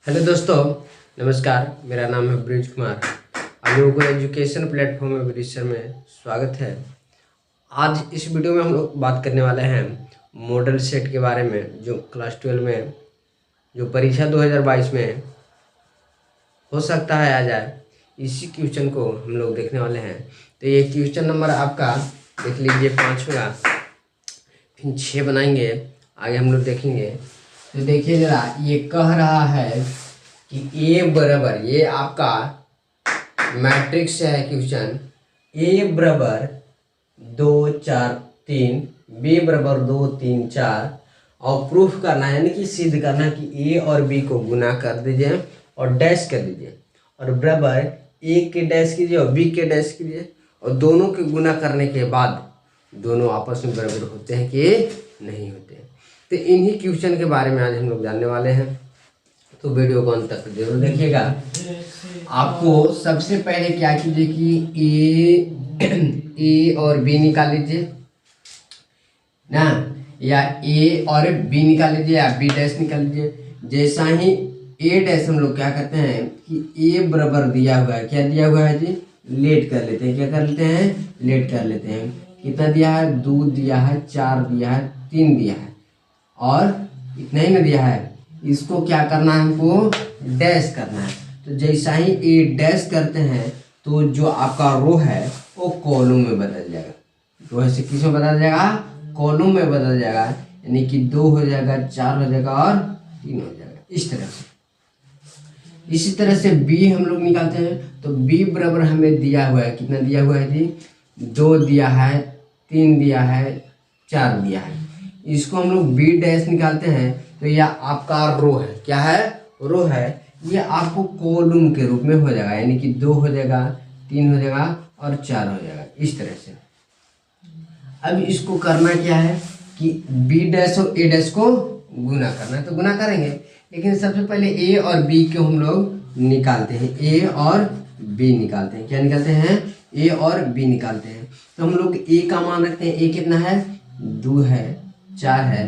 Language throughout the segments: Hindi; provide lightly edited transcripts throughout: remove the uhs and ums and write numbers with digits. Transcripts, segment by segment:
हेलो दोस्तों, नमस्कार। मेरा नाम है ब्रिज कुमार। आप लोगों को एजुकेशन प्लेटफॉर्म में विदिशा में स्वागत है। आज इस वीडियो में हम लोग बात करने वाले हैं मॉडल सेट के बारे में, जो क्लास 12 में जो परीक्षा 2022 में हो सकता है आ जाए। इसी क्वेश्चन को हम लोग देखने वाले हैं। तो ये क्वेश्चन नंबर आपका देख लीजिए 5 होगा, फिर 6 बनाएंगे, आगे हम लोग देखेंगे। तो देखिए जरा, ये कह रहा है कि ए बराबर, ये आपका मैट्रिक्स है क्वेश्चन, ए बराबर 2 4 3, बी बराबर 2 3 4 और प्रूफ करना है, यानी कि सिद्ध करना है कि ए और बी को गुना कर दीजिए और डैश कर दीजिए, और बराबर ए के डैश कीजिए और बी के डैश कीजिए, और दोनों के गुना करने के बाद दोनों आपस में बराबर होते हैं कि नहीं होते। तो इन्हीं क्वेश्चन के बारे में आज हम लोग जानने वाले हैं, तो वीडियो को अंत तक जरूर देखिएगा। आपको सबसे पहले क्या कीजिए कि ए और बी निकाल लीजिए ना, या ए और बी निकाल लीजिए या बी डैश निकाल लीजिए। जैसा ही ए डैश हम लोग क्या करते हैं कि ए बराबर दिया हुआ है, क्या दिया हुआ है जी, लेट कर लेते हैं। क्या कर लेते हैं, लेट कर लेते हैं। कितना दिया है, 2 दिया है, 4 दिया है, 3 दिया है और इतना ही ना दिया है। इसको क्या करना है, हमको डैश करना है। तो जैसा ही ए डैश करते हैं तो जो आपका रो है वो कॉलम में बदल जाएगा। रो ऐसे किस में बदल जाएगा, कॉलम में बदल जाएगा, यानी कि 2 हो जाएगा, 4 हो जाएगा और 3 हो जाएगा। इस तरह से, इसी तरह से बी हम लोग निकालते हैं। तो बी बराबर हमें दिया हुआ है, कितना दिया हुआ है जी, 2 दिया है, 3 दिया है, 4 दिया है। इसको हम लोग बी डैश निकालते हैं तो यह आपका रो है। क्या है, रो है। ये आपको कॉलम के रूप में हो जाएगा, यानी कि 2 हो जाएगा, 3 हो जाएगा और 4 हो जाएगा। इस तरह से अब इसको करना क्या है कि बी डैश और ए डैश को गुना करना है, तो गुना करेंगे। लेकिन सबसे पहले ए और बी को हम लोग निकालते हैं, ए और बी निकालते हैं। क्या निकालते हैं, ए और बी निकालते हैं। तो हम लोग ए का मान रखते हैं, ए कितना है, 2 है, 4 है,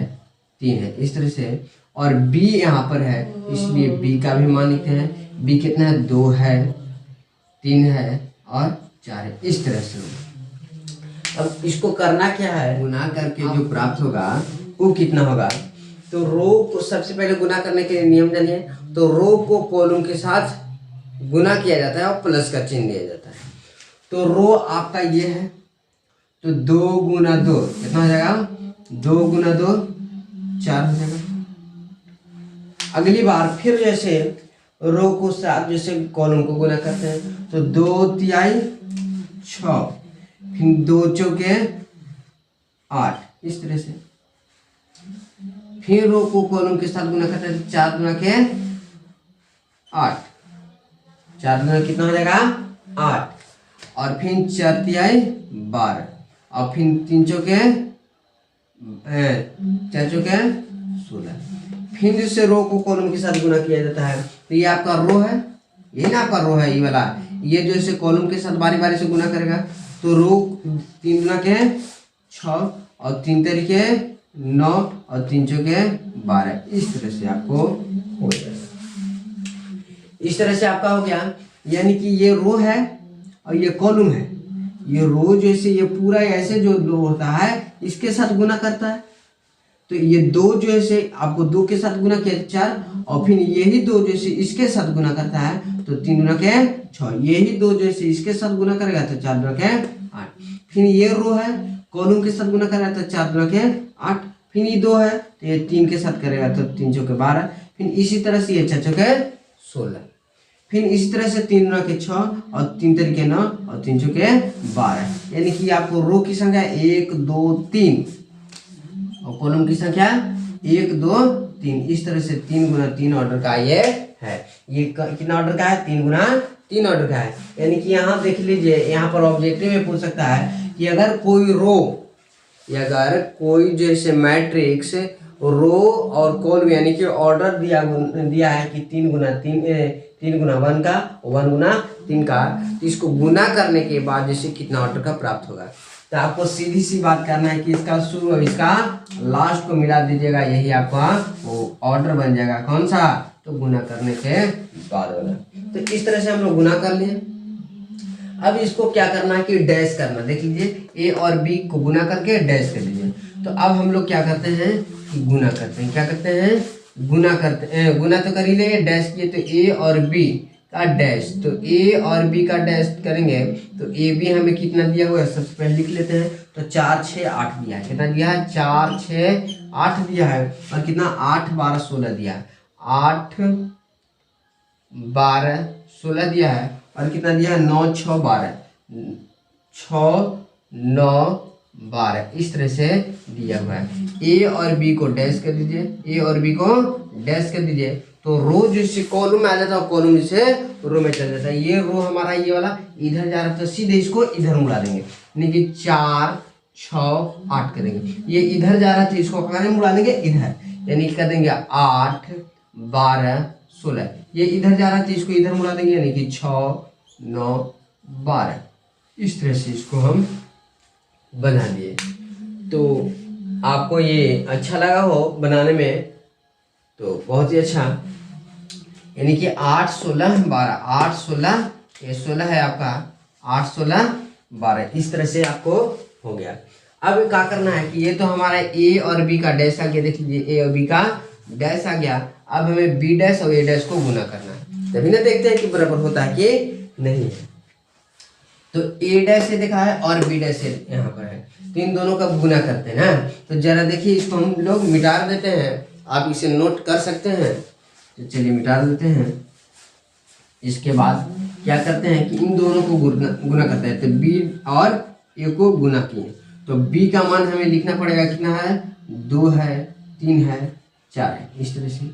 3 है, इस तरह से। और b यहाँ पर है, इसलिए b का भी मान लिखते हैं। b कितना है, 2 है, 3 है और 4 है, इस तरह से। अब इसको करना क्या है, गुना करके जो प्राप्त होगा वो कितना होगा। तो रो को सबसे पहले गुना करने के नियम जानिए। तो रो को कॉलम के साथ गुना किया जाता है और प्लस का चिन्ह दिया जाता है। तो रो आपका ये है, तो 2 गुना 2 कितना हो जाएगा, 2 गुना 2 4 हो जाएगा। अगली बार फिर जैसे रो को साथ जैसे कॉलम को गुना करते हैं, तो 2 तिहाई 6, फिर 2 चौके 8, इस तरह से। फिर रो को कॉलम के साथ गुना करते हैं, 4 गुना के 8, 4 गुना कितना हो जाएगा, 8, और फिर 4 तिहाई 12, और फिर 3 चौके 4 चौके 16। फिर से रो को कॉलम के साथ गुना किया जाता है। तो ये आपका रो है, ये ना आपका रो है, ये वाला। ये जो इसे कॉलम के साथ बारी बारी से गुना करेगा, तो रो 3 गुना के 6 और 3 तरीके 9 और 3 चौके 12, इस तरह से आपको हो जाएगा। इस तरह से आपका हो गया, यानी कि ये रो है और ये कॉलम है। ये रो जैसे ये पूरा ऐसे जो रो होता है इसके साथ गुना करता है। तो ये 2 जो है आपको 2 के साथ गुना किया 4, और फिर यही 2 जैसे इसके साथ गुना करता है, तो 3 गुना के 6, यही 2 जैसे इसके साथ गुना करेगा तो 4 गुना के 8। फिर ये रो है, कॉलम के साथ गुना करेगा तो 4 गुना के 8। फिर ये 2 है तो ये 3 के साथ करेगा तो 3 चौके 12। फिर इसी तरह से ये 4 चौके 16। फिर इसी तरह से 3 गुना के 6 और 3 तरीके 9 और 3 चौके 12, यानी कि आपको रो की संख्या 1 2 3 और कॉलम की संख्या 1 2 3, इस तरह से 3 गुना 3 ऑर्डर का ये है। ये कितना ऑर्डर का है, 3 गुना 3 ऑर्डर का है। यानी कि यहाँ देख लीजिए, यहाँ पर ऑब्जेक्टिव में पूछ सकता है कि अगर कोई रो या अगर कोई जैसे मैट्रिक्स रो और कॉलम यानी कि ऑर्डर दिया है कि 3 गुना 1 का 1 गुना 3 का, तो इसको गुना करने के बाद जैसे कितना ऑर्डर का प्राप्त होगा। तो आपको सीधी सी बात करना है कि इसका शुरू और इसका लास्ट को मिला दीजिएगा, यही आपका वो ऑर्डर बन जाएगा। कौन सा, तो गुना करने के बाद वाला। तो इस तरह से हम लोग गुना कर लिए। अब इसको क्या करना है कि डैश करना। देख लीजिए ए और बी को गुना करके डैश कर लीजिए। तो अब हम लोग क्या करते हैं कि गुना करते हैं। क्या करते हैं? गुना करते हैं। गुना तो कर ही ले, डैश किए तो ए और बी का डैश। तो ए और बी का डैश करेंगे तो ए बी हमें कितना दिया हुआ है सबसे पहले लिख लेते हैं। तो 4 6 8 दिया है। कितना दिया है? 4 6 8 दिया है। और कितना? 8 12 16 दिया है। 8 12 16 दिया है। और कितना दिया है? 9 6 12 6 9 12 इस तरह से दिया हुआ है। ए और बी को डैश कर दीजिए। ए और बी को डैश कर दीजिए तो रो जिससे कॉलम में आ जाता है, कॉलम जिससे रो में चल जाता है। ये रो हमारा ये वाला इधर जा रहा है तो सीधे इसको इधर मुड़ा देंगे, यानी कि 4 6 8 करेंगे। ये इधर जा रहा है तो इसको कहाँ मुड़ा देंगे? इधर, यानी कर देंगे 8 12 16। ये इधर जा रहा है तो इसको इधर मुड़ा देंगे, यानी कि 6 9 12। इस तरह से इसको हम बना दिए। तो आपको ये अच्छा लगा हो बनाने में तो बहुत ही अच्छा, यानी कि 8 16 12 8 16 ये 16 है आपका, 8 16 12 इस तरह से आपको हो गया। अब क्या करना है कि ये तो हमारा ए और बी का डैश आ गया। देख लीजिए ए और बी का डैश आ गया। अब हमें बी डैश और ए डैश को गुना करना है, तभी ना देखते हैं कि बराबर होता है कि नहीं है। तो ए डैश से देखा है और बी डैश से यहाँ पर है, तो इन दोनों का गुना करते हैं ना। तो जरा देखिए इसको हम लोग मिटा देते हैं, आप इसे नोट कर सकते हैं। तो चलिए मिटा देते हैं। इसके बाद क्या करते हैं कि इन दोनों को गुना करते हैं। तो बी और ए को गुना किए तो बी का मान हमें लिखना पड़ेगा, कितना है? 2 है 3 है 4 है, इस तरह से।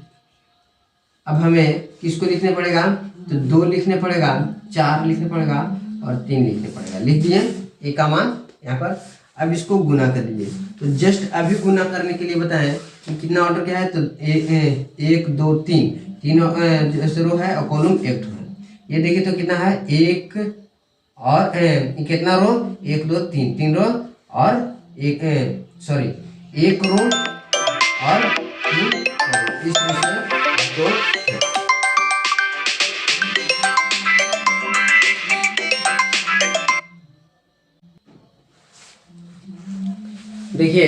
अब हमें किसको लिखने पड़ेगा? तो 2 लिखने पड़ेगा, 4 लिखने पड़ेगा और 3 लिखने पड़ेगा। लिख दिए ए का मान यहाँ पर। अब इसको गुना कर लीजिए। तो जस्ट अभी गुना करने के लिए बताएं कि कितना ऑर्डर क्या है। तो 1 2 3 जैसे रो है और कॉलम 1 है। ये देखिए तो कितना है? 1 और कितना रो? 1 2 3 रो और 1 रो और 3 इस तरह से दो। देखिए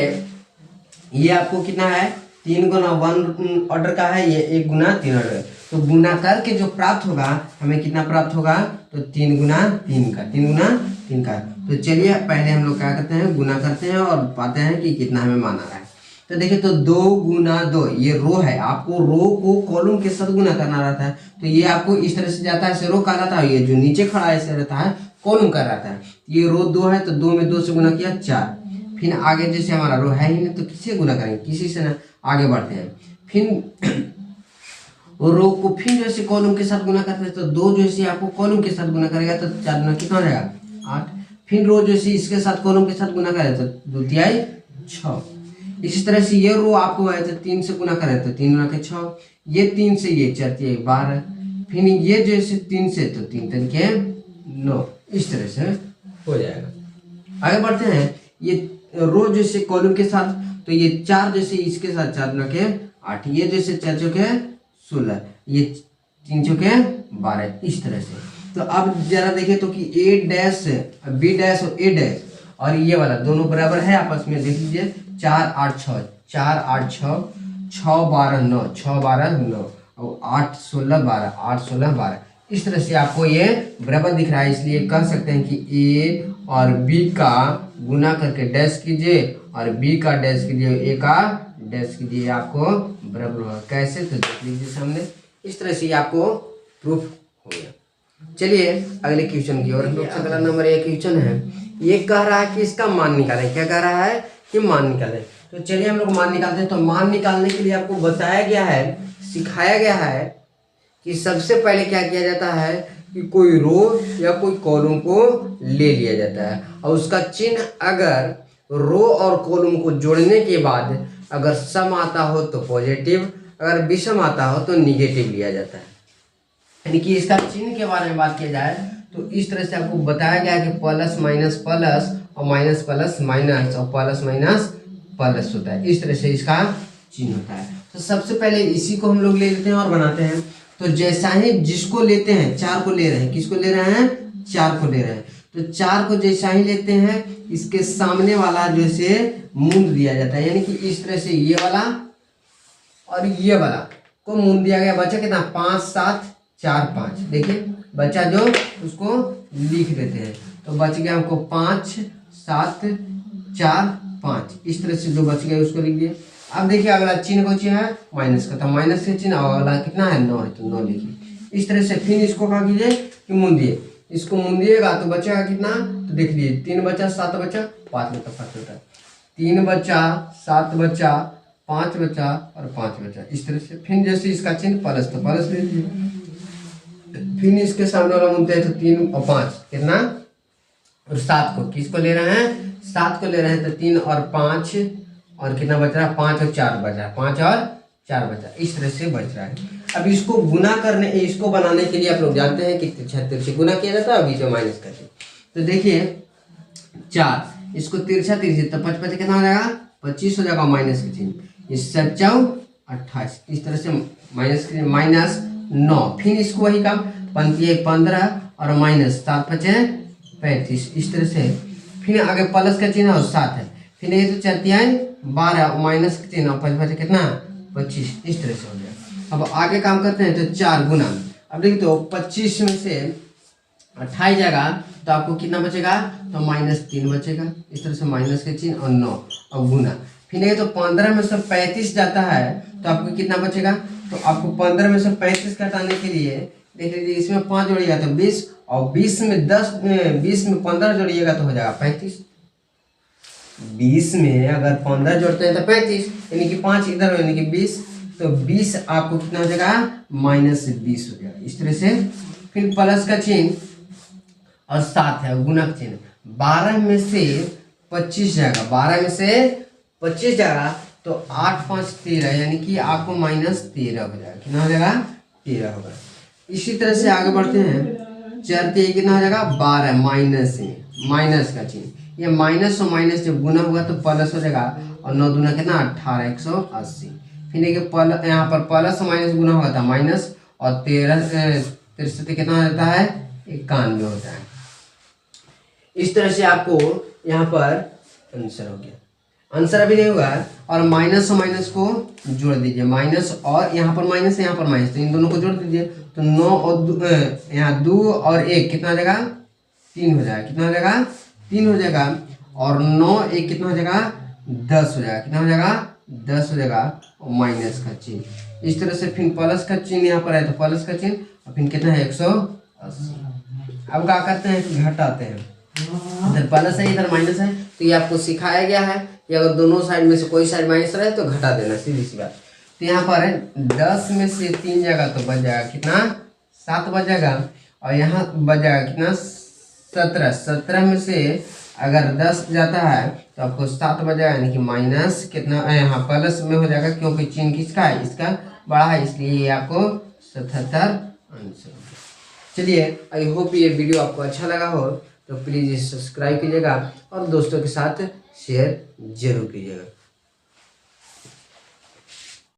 ये आपको कितना है? 3 गुना 1 ऑर्डर का है, ये 1 गुना 3 ऑर्डर। तो गुना करके जो प्राप्त होगा हमें कितना प्राप्त होगा? तो 3 गुना 3 का, 3 गुना 3 का। तो चलिए पहले हम लोग क्या करते हैं? गुना करते हैं और पाते हैं कि कितना हमें मान आ रहा है। तो देखिए तो 2 गुना 2 ये रो है, आपको रो को कॉलम के साथ गुना करना रहता है। तो ये आपको इस तरह से जाता है, इसे रो कहलाता है। ये जो नीचे खड़ा है इसे रहता है कॉलम का रहता है। ये रो 2 है तो 2 में 2 से गुना किया 4। फिर आगे जैसे हमारा रो है ही नहीं तो किससे गुना करेंगे? किसी से ना। आगे बढ़ते हैं। फिर रो को फिर जैसे कॉलम के साथ गुना करते हैं तो 2 जैसे आपको कॉलम के साथ गुना करेगा तो 4 गुना कितना हो जाएगा? 8। फिर रो जैसे इसके साथ कॉलम के साथ गुना करेगा तो 2 तिहाई 6। इसी तरह से ये रो आपको है तो 3 से गुना करें तो 3 गुना के 6। ये 3 से ये 4 तिहाई 12। फिर ये जैसे 3 से तो 3 3 के 9 इस तरह से हो जाएगा। आगे बढ़ते हैं। ये रो जैसे कॉलम के साथ तो ये 4 जैसे इसके साथ 4 गुना के 8। ये जैसे 4 चौके 16, ये 3 चौके 12 इस तरह से। तो अब जरा देखें तो कि ए डैश बी डैश और ए डैश और ये वाला दोनों बराबर है आपस में। देख लीजिए 4 8 6 4 8 6 6 12 9 6 12 9 और 8 16 12 8 16 12 इस तरह से आपको ये बराबर दिख रहा है। इसलिए कह सकते हैं कि ए और बी का गुना करके डैश कीजिए और बी का डैश कीजिए, ए का डैश कीजिए, आपको बराबर होगा। कैसे? तो देख लीजिए सामने। इस तरह से आपको प्रूफ हो गया। चलिए अगले क्वेश्चन की ओर। अगला नंबर 1 क्वेश्चन है। ये कह रहा है कि इसका मान निकालें। क्या कह रहा है कि मान निकालें। तो चलिए हम लोग मान निकालते हैं। तो मान निकालने के लिए आपको बताया गया है, सिखाया गया है कि सबसे पहले क्या किया जाता है कि कोई रो या कोई कॉलम को ले लिया जाता है और उसका चिन्ह अगर रो और कॉलम को जोड़ने के बाद अगर सम आता हो तो पॉजिटिव, अगर विषम आता हो तो निगेटिव लिया जाता है। यानी कि इसका चिन्ह के बारे में बात किया जाए तो इस तरह से आपको बताया गया है कि प्लस माइनस प्लस और माइनस प्लस माइनस और प्लस माइनस प्लस होता है। इस तरह से इसका चिन्ह होता है। तो सबसे पहले इसी को हम लोग ले लेते हैं और बनाते हैं। तो जैसा ही जिसको लेते हैं, 4 को ले रहे हैं, किसको ले रहे हैं, 4 को ले रहे हैं, तो 4 को जैसा ही लेते हैं इसके सामने वाला जैसे मूंद दिया जाता है, यानी कि इस तरह से ये वाला और ये वाला को मूंद दिया गया। बचा कितना, 5 7 4 5। देखिए बचा जो उसको लिख देते हैं, तो बच गया हमको 5 7 4 5। इस तरह से जो बच गया उसको लिख दिए। अब देखिए अगला चिन्ह कौन सी है, माइनस का, तो माइनस का चिन्ह, और अगला कितना है, 9 है, तो 9 लिखिए। इस तरह से फिर इसको क्या कीजिए कि मूंदिए, इसको मूंदिएगा तो बचेगा कितना, तो देख लीजिए 3 बचा 7 बचा 5 में तफात होता है, 3 बचा 7 बचा 5 बचा और 5 बचा। इस तरह से फिर जैसे इसका चिन्ह प्लस, तो प्लस ले लीजिए, फिर इसके सामने वाला मूंदते हैं तो 3 और 5 कितना, और 7 को, किसको ले रहे हैं, 7 को ले रहे हैं, तो 3 और 5 और कितना बच रहा है, 5 और 4 बच रहा है, 5 और 4 बचा। इस तरह से बच रहा है। अब इसको गुना करने, इसको बनाने के लिए आप लोग जानते हैं कि 76 से गुना किया जाता है, अभी जो माइनस करके, तो देखिए 4 इसको तिरछा तिरछे, तो 5 5 कितना हो जाएगा, 25 हो जाएगा, माइनस के चिन्ह, इस 7 4 28। इस तरह से माइनस के माइनस 9, फिर इसको वही काम, पंक्ति 15 और माइनस 7 5 35। इस तरह से फिर आगे प्लस का चिन्ह और 7 है, फिर ये तो 4 12 माइनस का चिन्ह, 5 5 कितना 25। इस तरह से हो गया। अब आगे काम करते हैं, तो 4 गुना, अब देखिए तो 25 में से 28 जाएगा तो आपको कितना बचेगा, तो -3 बचेगा। इस तरह से माइनस के चिन्ह और 9 और गुना, फिर ये तो 15 में से 35 जाता है तो आपको कितना बचेगा, तो आपको 15 में से 35 घटाने के लिए देख लीजिए, इसमें 5 जोड़िएगा तो 20, और 20 में 15 जोड़िएगा तो हो जाएगा 35। 20 में अगर 15 जोड़ते हैं तो 35, यानी कि 5 इधर यानी कि 20, तो 20 आपको कितना हो जाएगा, -20 हो जाएगा। इस तरह से फिर प्लस का चिन्ह और 7 है गुना का चिन्ह, 12 में से 25 जाएगा, 12 में से 25 जाएगा तो 8 5 13, यानी कि आपको -13 हो जाएगा। कितना हो जाएगा, 13 होगा। इसी तरह से आगे बढ़ते हैं, चलते कितना हो जाएगा, 12 माइनस का चिन्ह, ये माइनस और माइनस जब गुना होगा तो प्लस हो जाएगा, और 9 दूना कितना 18 180। फिर देखिए यहाँ पर प्लस और माइनस गुना होगा था माइनस, और 13 63 कितना हो जाता है, 91 होता है। इस तरह से आपको यहाँ पर आंसर हो गया। आंसर अभी नहीं होगा, और माइनस और माइनस को जोड़ दीजिए, माइनस और यहाँ पर माइनस यहाँ पर माइनस, तो इन दोनों को जोड़ दीजिए, तो 9 और यहाँ 2 और 1 कितना हो जाएगा, 3 हो जाएगा। कितना हो जाएगा, 3 हो जाएगा, और 9 1 कितना हो जाएगा, 10 हो जाएगा। कितना हो जाएगा, 10 हो जाएगा, और माइनस का चिन्ह। इस तरह से फिर प्लस का चिन्ह यहाँ पर है, तो प्लस का चिन्ह, और फिर कितना है 180। अब क्या करते हैं कि घटाते हैं, इधर प्लस है इधर माइनस है, तो ये आपको सिखाया गया है कि अगर दोनों साइड में से कोई साइड माइनस रहे तो घटा देना, सीधी सी बात। तो यहाँ पर है 10 में से 3 जाएगा तो बच जाएगा कितना, 7 बच जाएगा, और यहाँ बच जाएगा कितना 17। 17 में से अगर 10 जाता है तो आपको 7 बच जाएगा, यानी कि माइनस कितना, यहाँ प्लस में हो जाएगा, क्योंकि चिन्ह किसका है, इसका बड़ा है, इसलिए ये आपको 77 आंसर। चलिए, आई होप ये वीडियो आपको अच्छा लगा हो, तो प्लीज़ सब्सक्राइब कीजिएगा और दोस्तों के साथ शेयर जरूर कीजिएगा।